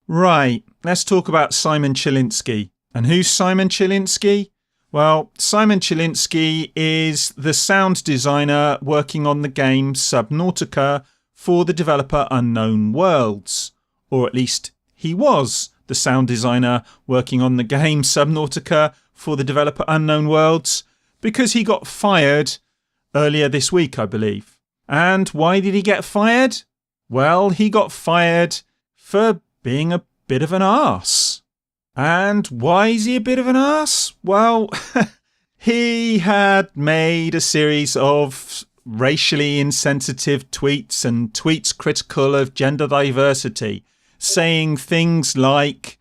Right, let's talk about Simon Chilinsky. And who's Simon Chilinsky? Well, Simon Chilinsky is the sound designer working on the game Subnautica for the developer Unknown Worlds. Or at least he was the sound designer working on the game Subnautica for the developer Unknown Worlds, because he got fired earlier this week, I believe. And why did he get fired? Well, he got fired for being a bit of an arse. And why is he a bit of an arse? Well, he had made a series of racially insensitive tweets and tweets critical of gender diversity, saying things like,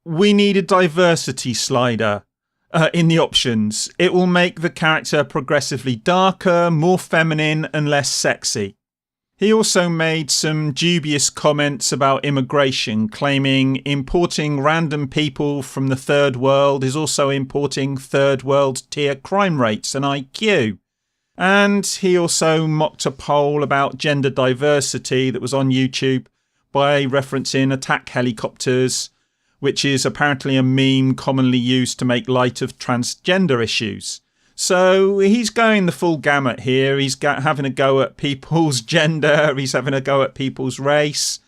"We need a diversity slider in the options. It will make the character progressively darker, more feminine and less sexy." He also made some dubious comments about immigration, claiming importing random people from the third world is also importing third world tier crime rates and IQ. And he also mocked a poll about gender diversity that was on YouTube by referencing attack helicopters, which is apparently a meme commonly used to make light of transgender issues. So he's going the full gamut here. He's having a go at people's gender. He's having a go at people's race.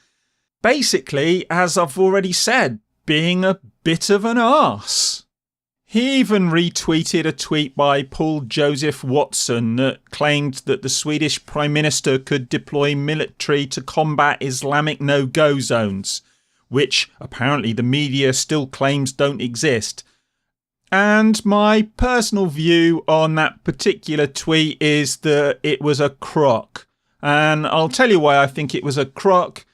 Basically, as I've already said, being a bit of an arse. He even retweeted a tweet by Paul Joseph Watson that claimed that the Swedish Prime Minister could deploy military to combat Islamic no-go zones, which apparently the media still claims don't exist. And my personal view on that particular tweet is that it was a crock. And I'll tell you why I think it was a crock.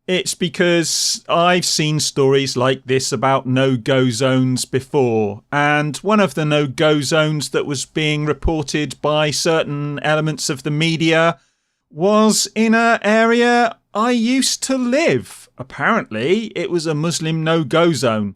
It's because I've seen stories like this about no-go zones before. And one of the no-go zones that was being reported by certain elements of the media was in an area I used to live. Apparently, it was a Muslim no-go zone.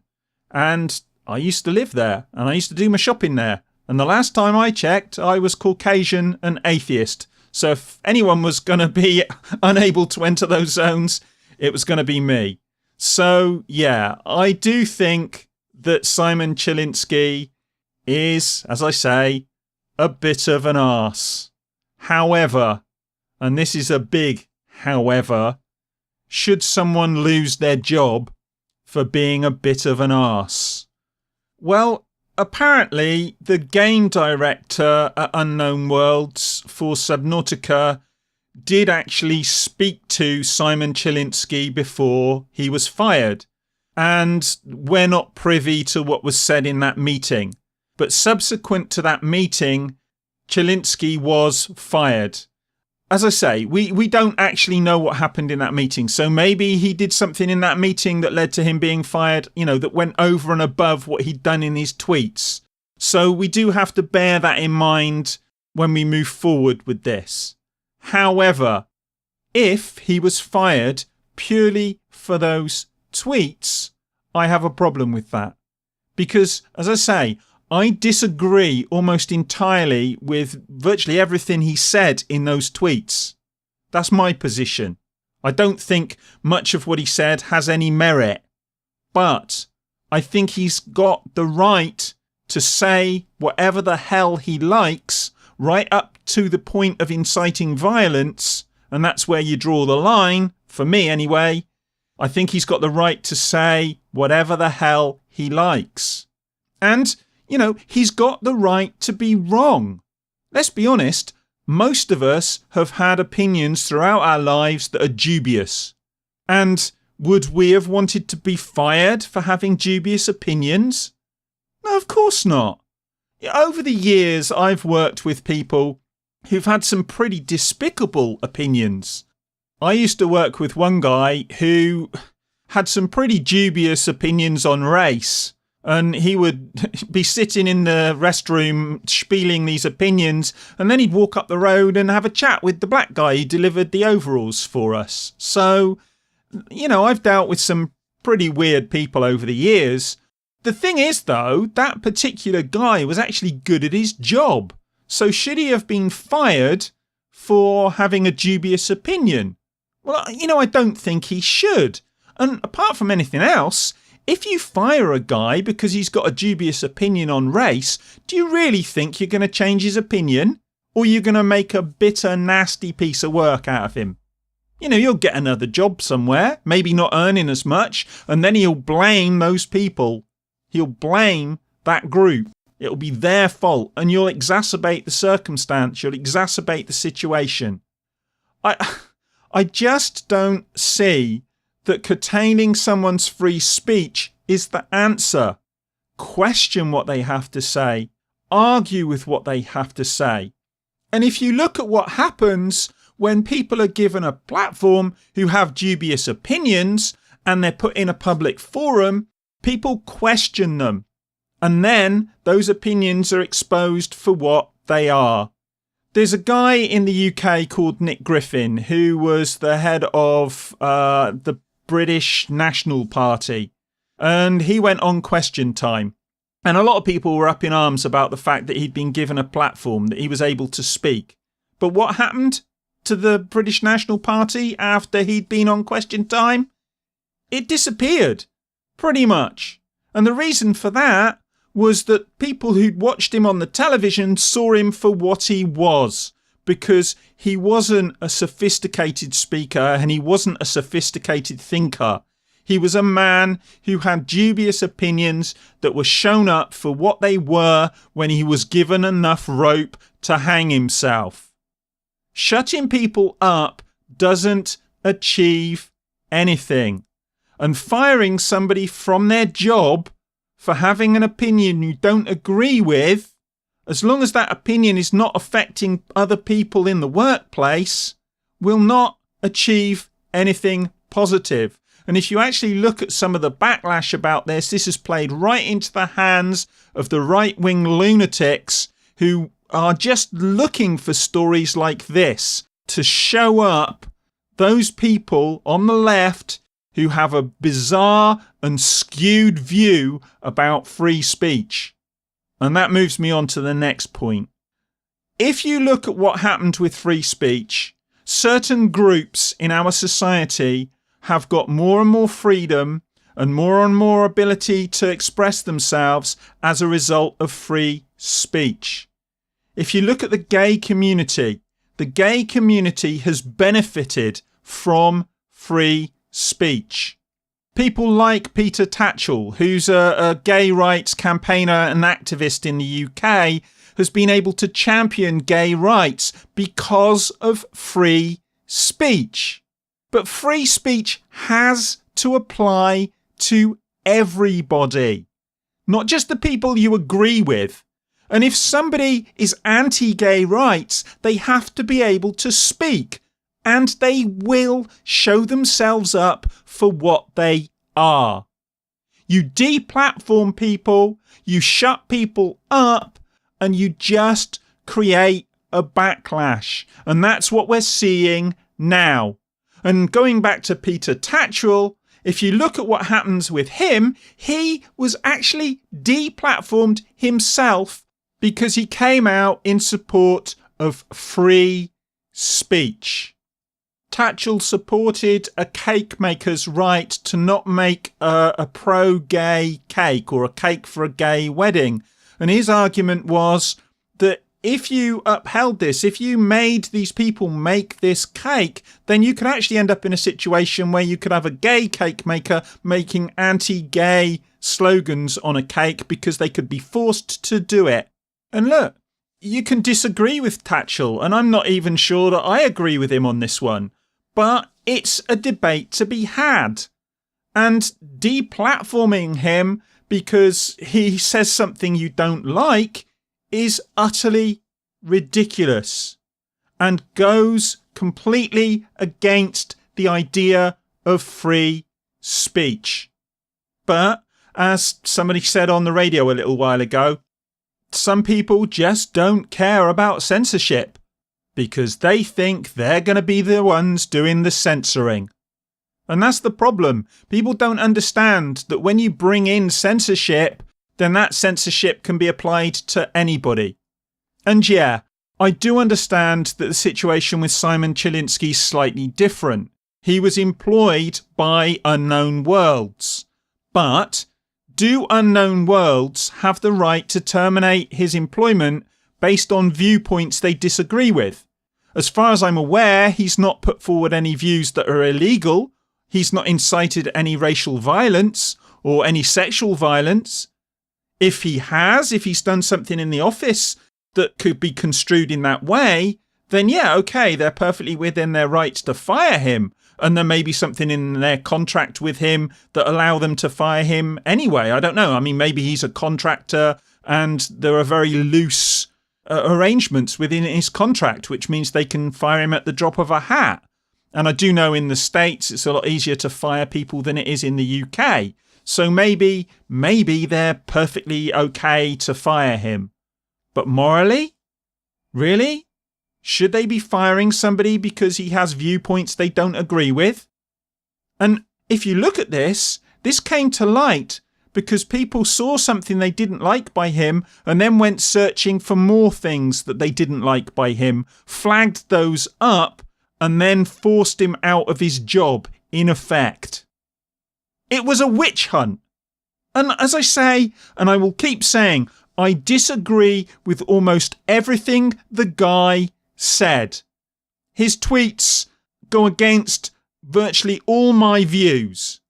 And I used to live there, and I used to do my shopping there. And the last time I checked, I was Caucasian and atheist. So if anyone was going to be unable to enter those zones, it was going to be me. So, yeah, I do think that Simon Chilinsky is, as I say, a bit of an arse. However, and this is a big however, should someone lose their job for being a bit of an arse? Well, apparently the game director at Unknown Worlds for Subnautica did actually speak to Simon Chilinsky before he was fired. And we're not privy to what was said in that meeting. But subsequent to that meeting, Chilinsky was fired. As I say, we don't actually know what happened in that meeting. So maybe he did something in that meeting that led to him being fired, that went over and above what he'd done in his tweets. So we do have to bear that in mind when we move forward with this. However, if he was fired purely for those tweets, I have a problem with that. Because, as I say, I disagree almost entirely with virtually everything he said in those tweets. That's my position. I don't think much of what he said has any merit. But I think he's got the right to say whatever the hell he likes, right up to the point of inciting violence. And that's where you draw the line, for me anyway. I think he's got the right to say whatever the hell he likes. And he's got the right to be wrong. Let's be honest, most of us have had opinions throughout our lives that are dubious. And would we have wanted to be fired for having dubious opinions? No, of course not. Over the years, I've worked with people who've had some pretty despicable opinions. I used to work with one guy who had some pretty dubious opinions on race. And he would be sitting in the restroom spieling these opinions, and then he'd walk up the road and have a chat with the black guy who delivered the overalls for us. So, I've dealt with some pretty weird people over the years. The thing is, though, that particular guy was actually good at his job. So should he have been fired for having a dubious opinion? Well, I don't think he should. And apart from anything else, if you fire a guy because he's got a dubious opinion on race, do you really think you're going to change his opinion? Or you're going to make a bitter, nasty piece of work out of him? You know, you'll get another job somewhere, maybe not earning as much, and then he'll blame those people. He'll blame that group. It'll be their fault, and you'll exacerbate the circumstance. You'll exacerbate the situation. I just don't see that curtailing someone's free speech is the answer. Question what they have to say. Argue with what they have to say. And if you look at what happens when people are given a platform who have dubious opinions and they're put in a public forum, people question them. And then those opinions are exposed for what they are. There's a guy in the UK called Nick Griffin who was the head of the British National Party, and he went on Question Time, and a lot of people were up in arms about the fact that he'd been given a platform, that he was able to speak. But what happened to the British National Party after he'd been on Question Time? It disappeared, pretty much. And the reason for that was that people who'd watched him on the television saw him for what he was, because he wasn't a sophisticated speaker and he wasn't a sophisticated thinker. He was a man who had dubious opinions that were shown up for what they were when he was given enough rope to hang himself. Shutting people up doesn't achieve anything. And firing somebody from their job for having an opinion you don't agree with, as long as that opinion is not affecting other people in the workplace, will not achieve anything positive. And if you actually look at some of the backlash about this has played right into the hands of the right-wing lunatics who are just looking for stories like this to show up those people on the left who have a bizarre and skewed view about free speech. And that moves me on to the next point. If you look at what happened with free speech, certain groups in our society have got more and more freedom and more ability to express themselves as a result of free speech. If you look at the gay community has benefited from free speech. People like Peter Tatchell, who's a gay rights campaigner and activist in the UK, has been able to champion gay rights because of free speech. But free speech has to apply to everybody, not just the people you agree with. And if somebody is anti-gay rights, they have to be able to speak. And they will show themselves up for what they are. You deplatform people, you shut people up, and you just create a backlash. And that's what we're seeing now. And going back to Peter Tatchell, if you look at what happens with him, he was actually deplatformed himself because he came out in support of free speech. Tatchell supported a cake maker's right to not make a pro-gay cake or a cake for a gay wedding. And his argument was that if you upheld this, if you made these people make this cake, then you could actually end up in a situation where you could have a gay cake maker making anti-gay slogans on a cake because they could be forced to do it. And look, you can disagree with Tatchell, and I'm not even sure that I agree with him on this one. But it's a debate to be had. And deplatforming him because he says something you don't like is utterly ridiculous and goes completely against the idea of free speech. But as somebody said on the radio a little while ago, some people just don't care about censorship, because they think they're going to be the ones doing the censoring. And that's the problem. People don't understand that when you bring in censorship, then that censorship can be applied to anybody. And yeah, I do understand that the situation with Simon Chilinsky is slightly different. He was employed by Unknown Worlds. But do Unknown Worlds have the right to terminate his employment based on viewpoints they disagree with? As far as I'm aware, he's not put forward any views that are illegal. He's not incited any racial violence or any sexual violence. If he's done something in the office that could be construed in that way, then yeah, okay, they're perfectly within their rights to fire him. And there may be something in their contract with him that allow them to fire him anyway. I don't know. I mean, maybe he's a contractor and there are very loose arrangements within his contract, which means they can fire him at the drop of a hat. And I do know in the States it's a lot easier to fire people than it is in the UK. So maybe they're perfectly okay to fire him. But morally? Really? Should they be firing somebody because he has viewpoints they don't agree with? And if you look at this came to light because people saw something they didn't like by him and then went searching for more things that they didn't like by him, flagged those up, and then forced him out of his job, in effect. It was a witch hunt. And as I say, and I will keep saying, I disagree with almost everything the guy said. His tweets go against virtually all my views.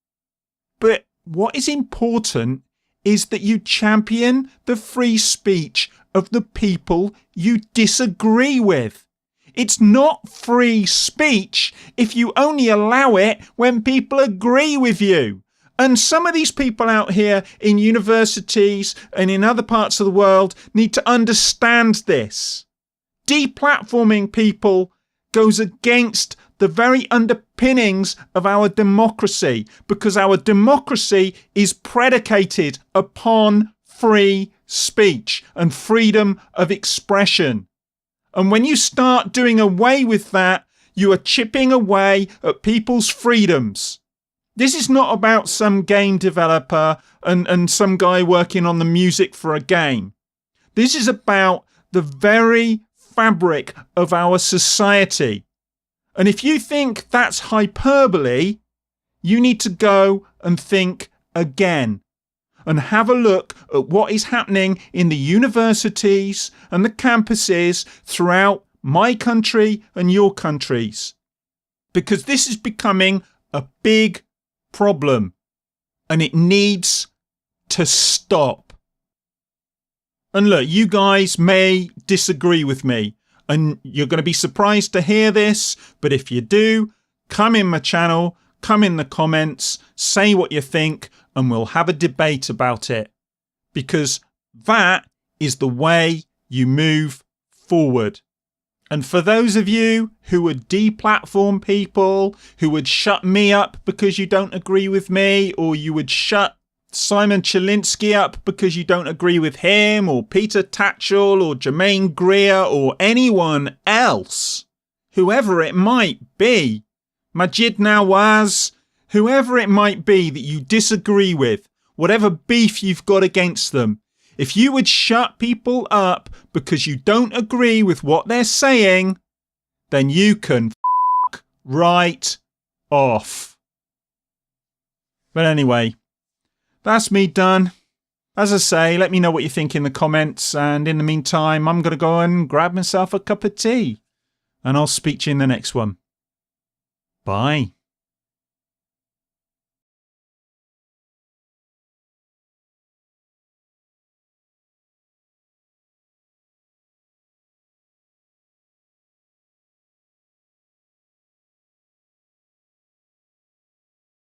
But what is important is that you champion the free speech of the people you disagree with. It's not free speech if you only allow it when people agree with you. And some of these people out here in universities and in other parts of the world need to understand this. Deplatforming people goes against the very underpinnings of our democracy, because our democracy is predicated upon free speech and freedom of expression. And when you start doing away with that, you are chipping away at people's freedoms. This is not about some game developer and some guy working on the music for a game. This is about the very fabric of our society. And if you think that's hyperbole, you need to go and think again and have a look at what is happening in the universities and the campuses throughout my country and your countries. Because this is becoming a big problem and it needs to stop. And look, you guys may disagree with me and you're going to be surprised to hear this, but if you do, come in my channel, come in the comments, say what you think, and we'll have a debate about it. Because that is the way you move forward. And for those of you who would deplatform people, who would shut me up because you don't agree with me, or you would shut Simon Chilinsky up because you don't agree with him, or Peter Tatchell, or Jermaine Greer, or anyone else, whoever it might be, Majid Nawaz, whoever it might be that you disagree with, whatever beef you've got against them, if you would shut people up because you don't agree with what they're saying, then you can f*** right off. But anyway, that's me done. As I say, let me know what you think in the comments, and in the meantime, I'm going to go and grab myself a cup of tea, and I'll speak to you in the next one. Bye.